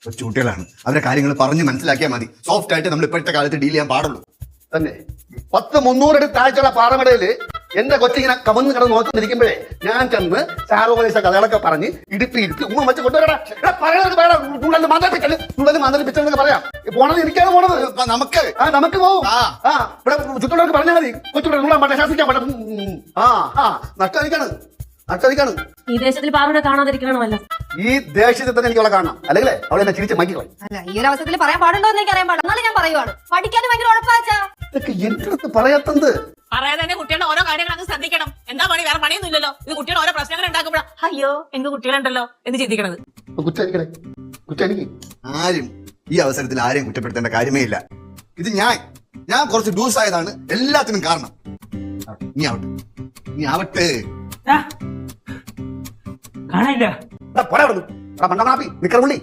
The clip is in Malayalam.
കൊച്ചുകുട്ടികളാണ്, അവരെ കാര്യങ്ങൾ പറഞ്ഞ് മനസ്സിലാക്കിയാൽ മതി. സോഫ്റ്റ് ആയിട്ട് നമ്മൾ ഇപ്പോഴത്തെ കാലത്ത് ഡീൽ ചെയ്യാൻ പാടുള്ളൂ. തന്നെ 100-300 താഴ്ചയുള്ള പാറമടയില് എന്റെ കൊച്ചിങ്ങനെ കമന്ന് കിടന്ന് നോക്കിയിരിക്കുമ്പോഴേ ഞാൻ ചെന്ന് ചാറുപദേശ കഥകളൊക്കെ പറഞ്ഞ് ഇരുത്തി ഉമ്മ വെച്ച് കൊണ്ടുവരടാ മാന്തലിപ്പിച്ചെന്നൊക്കെ പറയാം. പോണത് എനിക്കാണ് പോണത്. നമുക്ക് പോവും. ഇവിടെ ചുറ്റുള്ളവർക്ക് പറഞ്ഞാൽ മതി. കൊച്ചുകൂടെ നൂടാൻ പാട്ടെ, ശാസിക്കാൻ പാട്ടെ. നഷ്ടടിക്കാണ്. ഈ ദേശത്തിൽ പാറുവിനെ കാണാതിരിക്കണോ അല്ല? ഈ ദേശത്തിൽ തന്നെ എനിക്ക് അവളെ കാണണം, അല്ലെങ്കിൽ അവളെ എന്നെ ചിരിച്ച് മൈക്കിക്കളെ. അല്ല, ഈ ഒരു അവസരത്തിൽ പറയാൻ പാടുണ്ടോ എന്ന് എനിക്ക് അറിയാൻ പാടില്ല. എന്നാലും ഞാൻ പറയുവാണ്, പഠിക്കാൻ ഭയങ്കര ഉറപ്പാച്ചാ. ഇതൊക്കെ എന്റെ അടുത്ത് പറയാത്തത്. പറയാതെ തന്നെ കുട്ടികളുടെ ഓരോ കാര്യങ്ങൾ അങ്ങ് ശ്രദ്ധിക്കണം. എന്താ പണി? വേറെ പണിയൊന്നും ഇല്ലല്ലോ. ഇത് കുട്ടികൾ ഓരോ പ്രശ്നങ്ങൾ ഉണ്ടാക്കുമ്പോഴാ അയ്യോ എനിക്ക് കുട്ടികളുണ്ടല്ലോ എന്ന് ചിന്തിക്കണത്. കുറ്റം ആരും ഈ അവസരത്തിൽ ആരെയും കുറ്റപ്പെടുത്തേണ്ട കാര്യമേ ഇല്ല. ഇത് ഞാൻ കുറച്ച് ലൂസ് ആയതാണ് എല്ലാത്തിനും കാരണം. നീ ആവട്ടെ. കാണില്ല നിക്കറുള്ളി